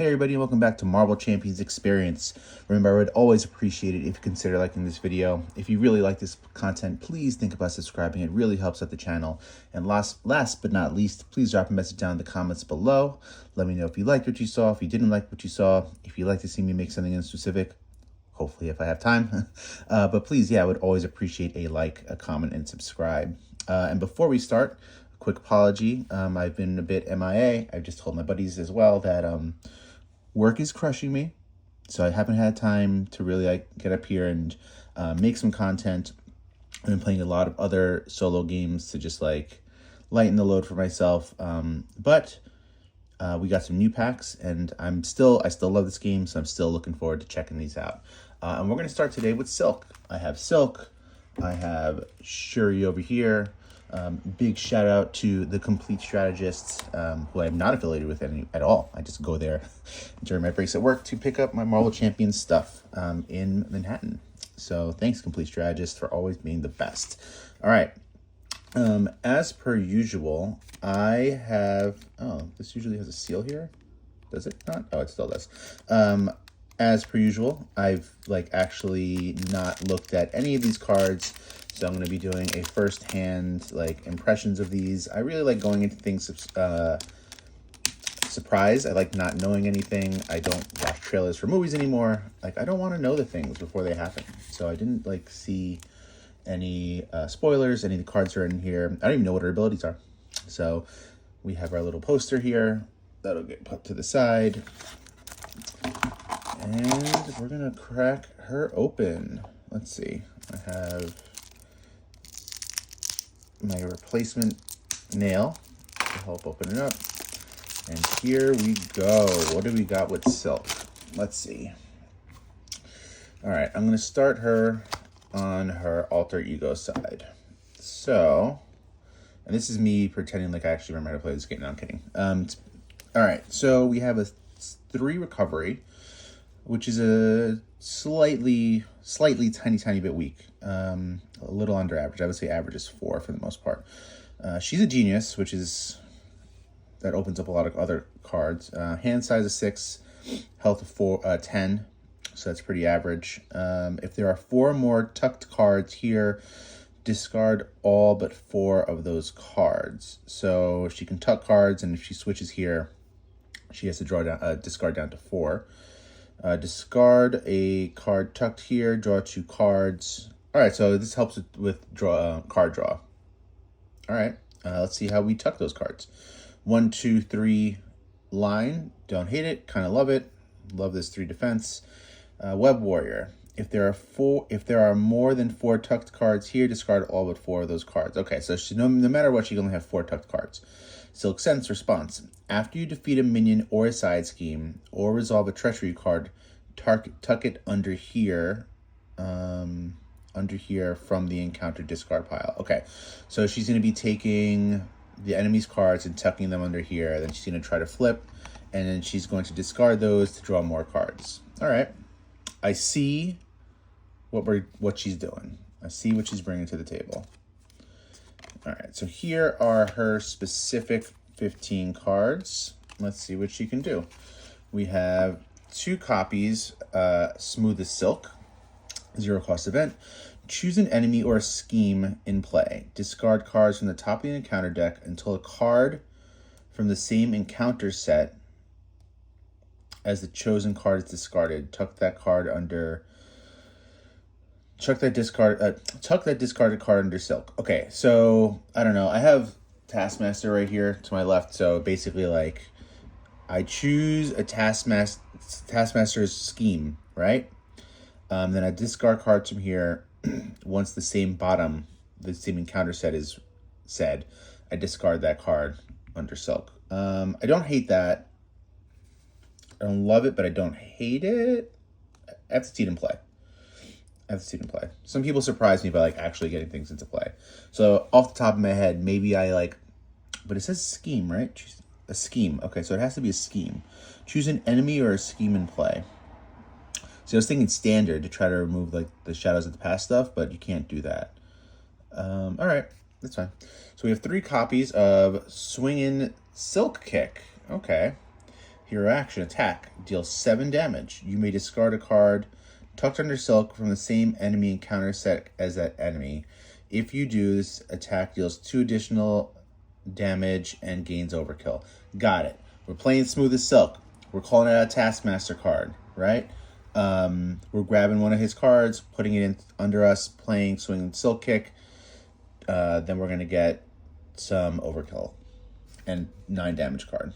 Hey everybody, and welcome back to Marvel Champions Experience. Remember, I would always appreciate it if you consider liking this video. If you really like this content, please think about subscribing. It really helps out the channel. And last but not least, please drop a message down in the comments below. Let me know if you liked what you saw, if you didn't like what you saw, if you'd like to see me make something in specific, hopefully if I have time. But please, I would always appreciate a like, a comment, and subscribe. And before we start, a quick apology. I've been a bit MIA. I've just told my buddies as well that work is crushing me, so I haven't had time to really get up here and make some content. I've been playing a lot of other solo games to just lighten the load for myself. But we got some new packs, and I still love this game, so I'm still looking forward to checking these out. And we're gonna start today with Silk. I have Silk. I have Shuri over here. Big shout out to the Complete Strategists, who I am not affiliated with at all. I just go there during my breaks at work to pick up my Marvel Champions stuff in Manhattan. So thanks, Complete Strategist, for always being the best. All right. As per usual, I have... Oh, this usually has a seal here. Does it not? Oh, it still does. As per usual, I've actually not looked at any of these cards. So I'm going to be doing a first-hand impressions of these. I really like going into things surprise. I like not knowing anything. I don't watch trailers for movies anymore. I don't want to know the things before they happen. So I didn't see any spoilers. Any of the cards are in here. I don't even know what her abilities are. So we have our little poster here. That'll get put to the side. And we're going to crack her open. Let's see. I have my replacement nail to help open it up. And here we go. What do we got with Silk? Let's see. All right, I'm going to start her on her alter ego side. So, and this is me pretending like I actually remember how to play this game. No, I'm kidding. All right, so we have a 3 recovery, which is a slightly tiny bit weak. A little under average. I would say average is 4 for the most part. She's a genius, that opens up a lot of other cards. Hand size of 6, health of 10, so that's pretty average. If there are 4 more tucked cards here, discard all but 4 of those cards. So she can tuck cards, and if she switches here, she has to discard down to 4. Discard a card tucked here, draw 2 cards. All right, so this helps with card draw. All right, let's see how we tuck those cards. 1, 2, 3 line. Don't hate it, kind of love it. Love this 3 defense. Web Warrior. If there are more than 4 tucked cards here, discard all but 4 of those cards. Okay, so no matter what, she can only have 4 tucked cards. Silk Sense response. After you defeat a minion or a side scheme or resolve a treachery card, tuck it under here. From the encounter discard pile. Okay, so she's going to be taking the enemy's cards and tucking them under here. Then she's going to try to flip, and then she's going to discard those to draw more cards. All right, I see what she's doing. I see what she's bringing to the table. All right, so here are her specific 15 cards. Let's see what she can do. We have 2 copies, Smooth as Silk, 0 cost event. Choose an enemy or a scheme in play. Discard cards from the top of the encounter deck until a card from the same encounter set as the chosen card is discarded. Tuck that discarded card under Silk. Okay, so I don't know. I have Taskmaster right here to my left. So basically, I choose a Taskmaster's scheme, right? Then I discard cards from here. Once the same encounter set is said, I discard that card under Silk. I don't hate that. I don't love it, but I don't hate it. I have to see it in play. Some people surprise me by actually getting things into play. So off the top of my head, maybe but it says scheme, right? A scheme. Okay, so it has to be a scheme. Choose an enemy or a scheme in play. So I was thinking standard to try to remove the Shadows of the Past stuff, but you can't do that. All right, that's fine. So we have 3 copies of Swingin' Silk Kick. Okay. Hero action, attack, deals 7 damage. You may discard a card tucked under Silk from the same enemy encounter set as that enemy. If you do, this attack deals 2 additional damage and gains overkill. Got it. We're playing Smooth as Silk. We're calling out a Taskmaster card, right? We're grabbing one of his cards, putting it in under us, playing Swing Silk Kick. Then we're going to get some overkill and 9 damage card.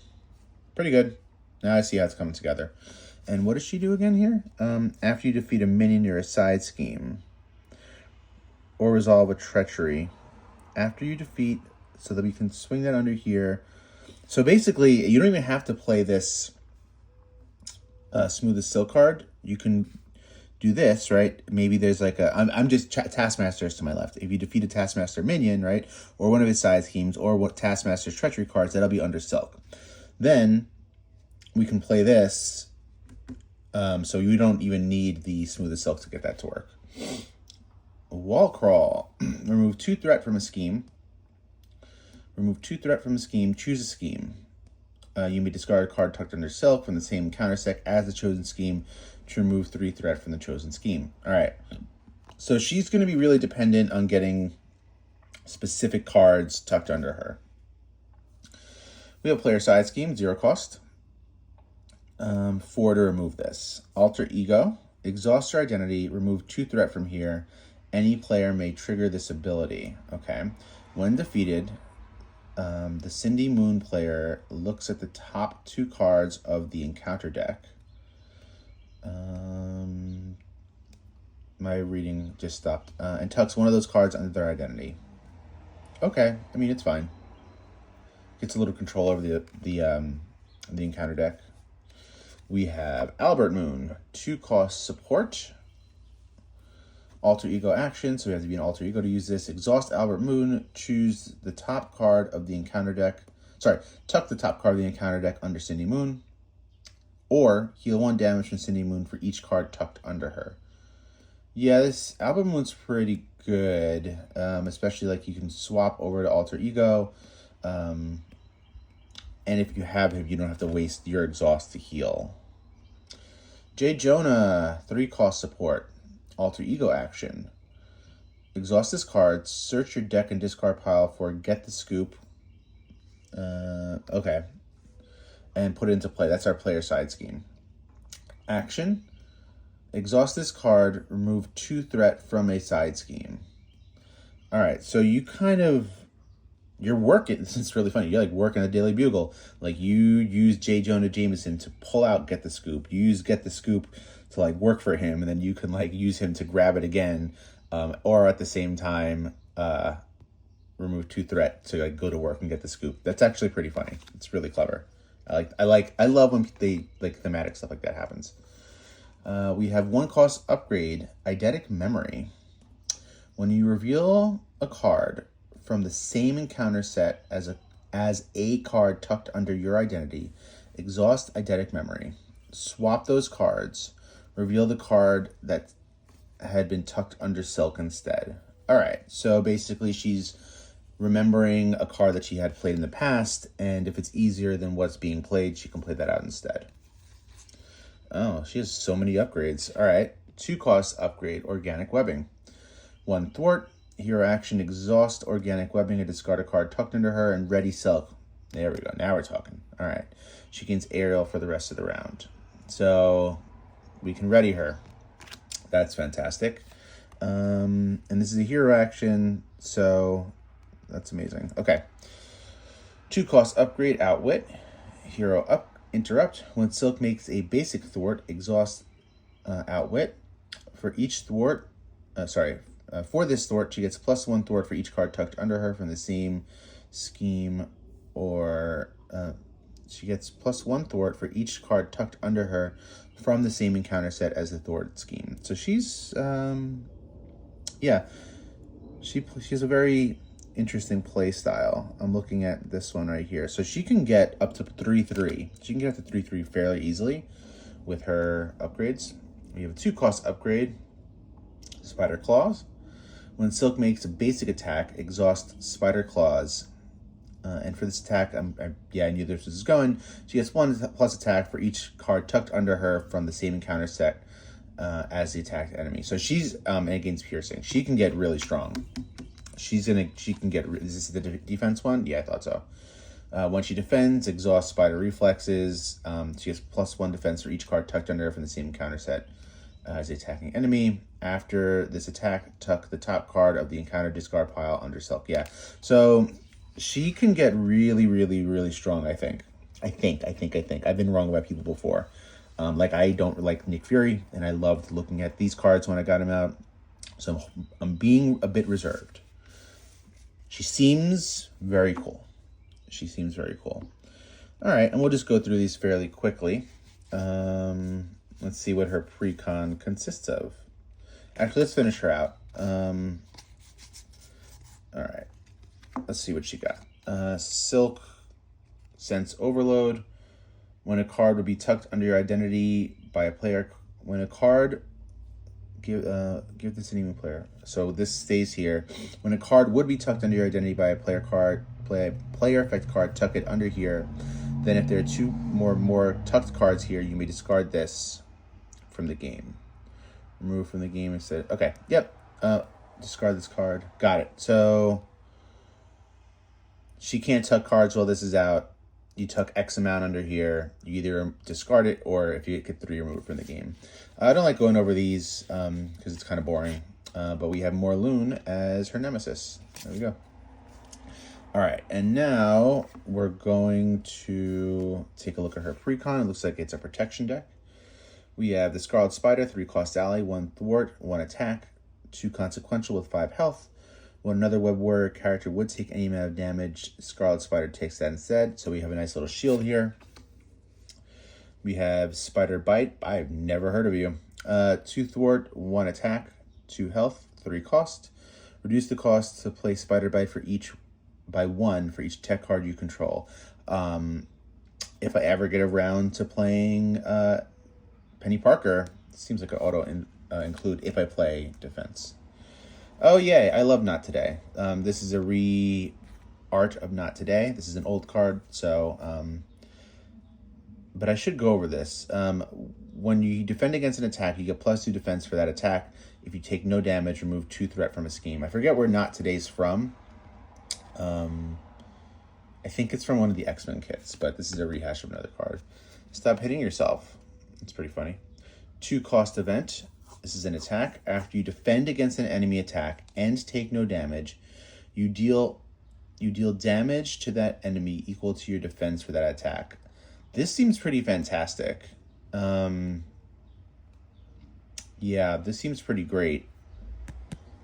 Pretty good. Now I see how it's coming together. And what does she do again here? After you defeat a minion or a side scheme or resolve a treachery, after you defeat, so that we can swing that under here. So basically, you don't even have to play this Smooth as Silk card. You can do this, right? Maybe there's like a, I'm just Taskmaster's to my left. If you defeat a Taskmaster minion, right, or one of his side schemes, or what Taskmaster's treachery cards, that'll be under Silk. Then we can play this, so you don't even need the Smooth as Silk to get that to work. Wall Crawl. Remove 2 threat from a scheme. Remove 2 threat from a scheme. Choose a scheme. You may discard a card tucked under Silk from the same counter set as the chosen scheme to remove 3 threat from the chosen scheme. All right. So she's going to be really dependent on getting specific cards tucked under her. We have player side scheme, 0 cost. 4 to remove this. Alter Ego. Exhaust your identity. Remove 2 threat from here. Any player may trigger this ability. Okay. When defeated, the Cindy Moon player looks at the top 2 cards of the encounter deck. My reading just stopped. And tucks one of those cards under their identity. Okay. I mean, it's fine. Gets a little control over the encounter deck. We have Albert Moon, 2 cost support. Alter Ego action, so we have to be an Alter Ego to use this. Exhaust Albert Moon, choose the top card of the encounter deck. Sorry, tuck the top card of the encounter deck under Cindy Moon. Or heal 1 damage from Cindy Moon for each card tucked under her. Yeah, this Albert Moon's pretty good, especially like you can swap over to Alter Ego. And if you have him, you don't have to waste your exhaust to heal. J. Jonah, 3 cost support. Alter Ego action. Exhaust this card. Search your deck and discard pile for Get the Scoop. Okay. And put it into play. That's our player side scheme. Action. Exhaust this card. Remove 2 threat from a side scheme. All right. So you kind of... You're working, this is really funny, you're like working the Daily Bugle. Like you use J. Jonah Jameson to pull out Get the Scoop. You use Get the Scoop to like work for him, and then you can like use him to grab it again, or at the same time remove 2 threat to like go to work and get the scoop. That's actually pretty funny. It's really clever. I love when they like thematic stuff like that happens. We have 1 cost upgrade, Eidetic Memory. When you reveal a card from the same encounter set as a card tucked under your identity, exhaust Eidetic Memory. Swap those cards. Reveal the card that had been tucked under Silk instead. All right, so basically she's remembering a card that she had played in the past, and if it's easier than what's being played, she can play that out instead. Oh, she has so many upgrades. All right, 2 cost upgrade, Organic Webbing. 1 thwart. Hero action, exhaust Organic Webbing and discard a card tucked under her and ready Silk. There we go. Now we're talking. All right. She gains aerial for the rest of the round. So we can ready her. That's fantastic. And this is a hero action, so that's amazing. Okay. 2 cost upgrade, Outwit. Hero up, interrupt. When Silk makes a basic thwart, exhaust Outwit. For each thwart, for this thwart, she gets +1 thwart for each card tucked under her from the same scheme, or she gets +1 thwart for each card tucked under her from the same encounter set as the thwart scheme. So she's, yeah, she has a very interesting play style. I'm looking at this one right here. So she can get up to 3/3. She can get up to 3/3 fairly easily with her upgrades. We have a 2 cost upgrade, Spider Claws. When Silk makes a basic attack, exhaust Spider Claws. And for this attack, I knew this was going. She gets 1+ attack for each card tucked under her from the same encounter set as the attacked enemy. So she's against piercing. She can get really strong. She can get. Is this the defense one? Yeah, I thought so. When she defends, exhausts spider reflexes. She gets +1 defense for each card tucked under her from the same encounter set as the attacking enemy. After this attack, tuck the top card of the encounter discard pile under Silk. Yeah, so she can get really, really, really strong. I think. I've been wrong about people before. Like I don't like Nick Fury, and I loved looking at these cards when I got him out. So I'm being a bit reserved. She seems very cool. All right, and we'll just go through these fairly quickly. Let's see what her pre-con consists of. Actually, let's finish her out. All right, let's see what she got. Silk Sense Overload. When a card would be tucked under your identity by a player, when a card give this an even player. So this stays here. When a card would be tucked under your identity by a player effect card, tuck it under here. Then if there are 2 more tucked cards here, you may discard this from the game. Remove from the game instead. Okay. Yep. Discard this card. Got it. So she can't tuck cards while this is out. You tuck X amount under here. You either discard it, or if you get 3, remove from the game. I don't like going over these because it's kind of boring. But we have Morlun as her nemesis. There we go. All right, and now we're going to take a look at her pre-con. It looks like it's a protection deck. We have the Scarlet Spider, 3-cost ally, 1 thwart, 1 attack, 2 consequential with 5 health. When another Web Warrior character would take any amount of damage, Scarlet Spider takes that instead. So we have a nice little shield here. We have Spider Bite. I've never heard of you. 2 thwart, 1 attack, 2 health, 3 cost. Reduce the cost to play Spider Bite by 1 for each tech card you control. If I ever get around to playing Penny Parker, it seems like an auto include if I play defense. Oh, yay. I love Not Today. This is a re-art of Not Today. This is an old card, so... but I should go over this. When you defend against an attack, you get +2 defense for that attack. If you take no damage, remove 2 threat from a scheme. I forget where Not Today's from. I think it's from one of the X-Men kits, but this is a rehash of another card. Stop hitting yourself. It's pretty funny. 2-cost event. This is an attack. After you defend against an enemy attack and take no damage, you deal damage to that enemy equal to your defense for that attack. This seems pretty fantastic. Yeah, this seems pretty great.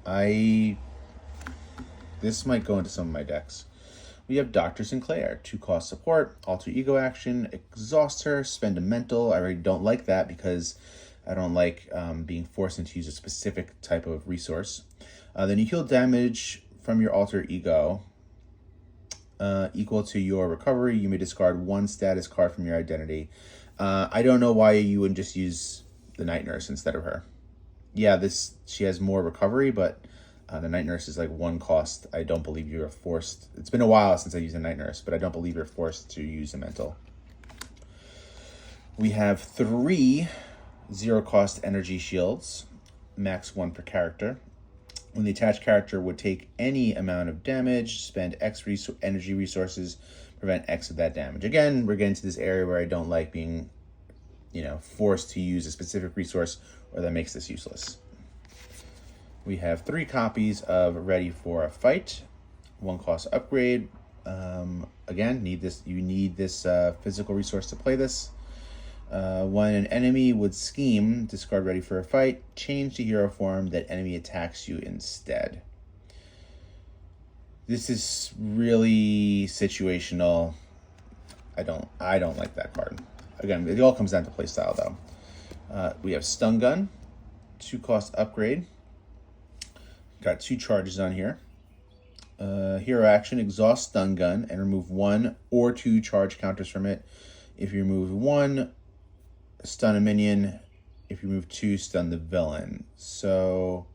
This might go into some of my decks. We have Dr. Sinclair, 2-cost support, alter ego action, exhaust her, spend a mental. I already don't like that because I don't like being forced into use a specific type of resource. Then you heal damage from your alter ego equal to your recovery. You may discard 1 status card from your identity. I don't know why you wouldn't just use the Night Nurse instead of her. Yeah, she has more recovery, but the Night Nurse is like 1 cost. I don't believe you are forced. It's been a while since I used a Night Nurse, but I don't believe you're forced to use a mental. We have 3 0-cost energy shields, max 1 per character. When the attached character would take any amount of damage, spend X energy resources, prevent X of that damage. Again, we're getting to this area where I don't like being, forced to use a specific resource, or that makes this useless. We have 3 copies of Ready for a Fight, 1-cost upgrade. Again, you need this physical resource to play this. When an enemy would scheme, discard Ready for a Fight, change to hero form, that enemy attacks you instead. This is really situational. I don't like that card. Again, it all comes down to play style though. We have Stun Gun, 2-cost upgrade. Got 2 charges on here. Hero action, exhaust Stun Gun and remove 1 or 2 charge counters from it. If you remove 1, stun a minion. If you remove 2, stun the villain. So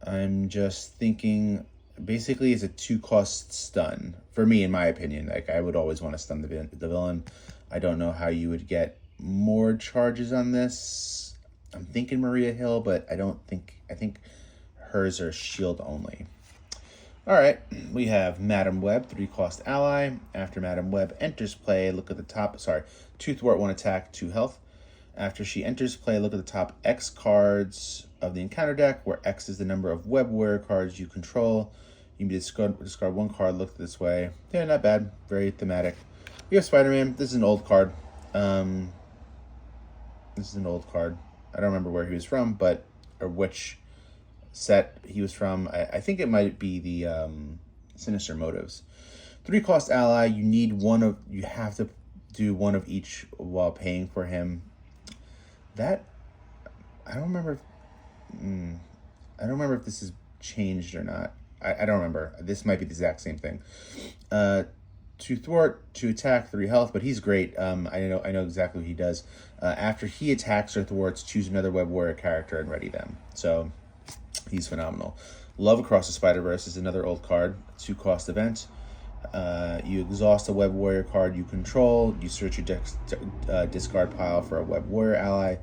I'm just thinking, basically is a 2-cost stun. For me, in my opinion, like I would always want to stun the villain. I don't know how you would get more charges on this. I'm thinking Maria Hill, but I think hers are shield only. All right, we have Madam Web, 3-cost ally. After Madam Web enters play, look at the top, 2 thwart, 1 attack, 2 health. After she enters play, look at the top X cards of the encounter deck, where X is the number of Web Warrior cards you control. You may discard 1 card, look this way. Yeah, not bad, very thematic. We have Spider-Man. This is an old card. I don't remember where he was from, or which set he was from. I think it might be the Sinister Motives. 3-cost ally. You have to do 1 of each while paying for him. That I don't remember. I don't remember if this is changed or not. I don't remember. This might be the exact same thing. 2 thwart, 2 attack, 3 health, but he's great. I know exactly what he does. After he attacks or thwarts, choose another Web Warrior character and ready them. So he's phenomenal. Love Across the Spider-Verse is another old card, 2-cost event. You exhaust a Web Warrior card you control. You search your discard pile for a Web Warrior ally,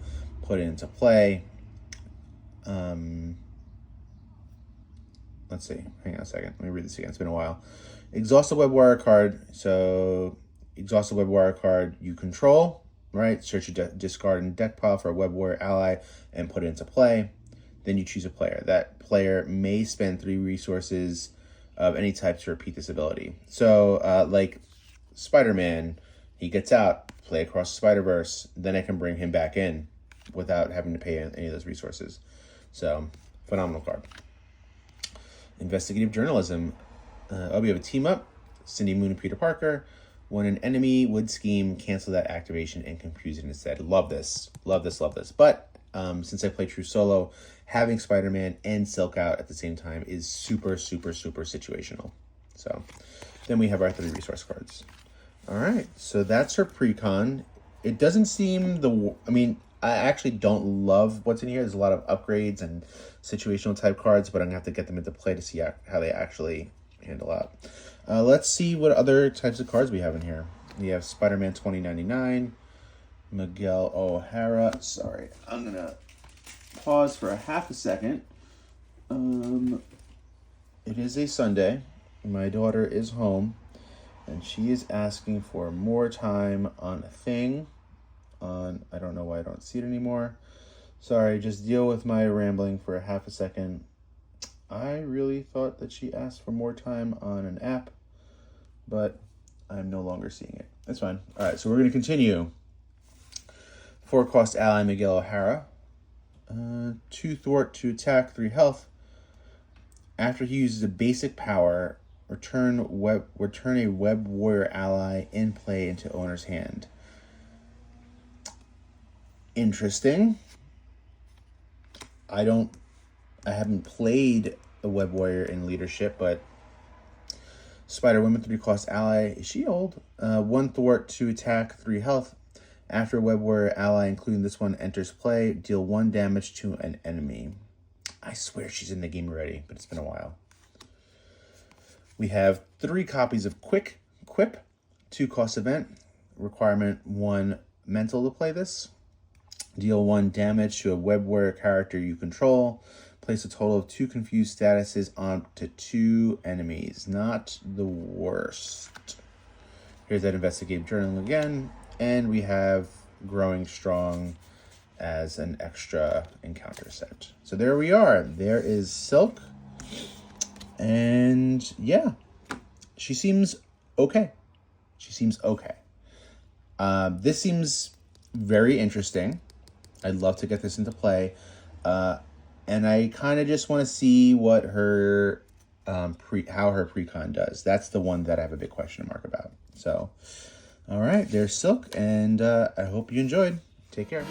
put it into play. Let's see. Hang on a second. Let me read this again. It's been a while. Exhaust a Web Warrior card. So exhaust a Web Warrior card you control, right? Search your discard and deck pile for a Web Warrior ally and put it into play. Then you choose a player. That player may spend 3 resources of any type to repeat this ability. So like Spider-Man, he gets out, play Across the Spider-Verse, then I can bring him back in without having to pay any of those resources. So phenomenal card. Investigative Journalism. We have a team up, Cindy Moon and Peter Parker. When an enemy would scheme, cancel that activation and confuse it instead. Love this. But since I play True Solo, having Spider-Man and Silk out at the same time is super, super, super situational. So then we have our 3 resource cards. All right, so that's her pre-con. It doesn't seem I actually don't love what's in here. There's a lot of upgrades and situational type cards, but I'm gonna have to get them into play to see how they actually handle out. Let's see what other types of cards we have in here. We have Spider-Man 2099, Miguel O'Hara. Sorry, I'm gonna pause for a half a second. It is a Sunday. My daughter is home, and she is asking for more time on a thing. I don't know why I don't see it anymore. Sorry, just deal with my rambling for a half a second. I really thought that she asked for more time on an app, but I'm no longer seeing it. That's fine. All right, so we're going to continue. 4-cost ally Miguel O'Hara. 2 thwart, 2 attack, 3 health. After he uses a basic power, return a Web Warrior ally in play into owner's hand. Interesting. I haven't played a Web Warrior in leadership, but Spider-Woman 3-cost ally. Is she old? 1 thwart, 2 attack, 3 health. After a Web Warrior ally, including this one, enters play, deal 1 damage to an enemy. I swear she's in the game already, but it's been a while. We have 3 copies of Quip, 2-cost event. Requirement 1 mental to play this. Deal 1 damage to a Web Warrior character you control. Place a total of 2 confused statuses onto 2 enemies. Not the worst. Here's that investigative journal again. And we have Growing Strong as an extra encounter set. So there we are. There is Silk. And yeah, she seems okay. This seems very interesting. I'd love to get this into play. And I kind of just want to see what her how her pre-con does. That's the one that I have a big question mark about. So, all right, there's Silk, and I hope you enjoyed. Take care.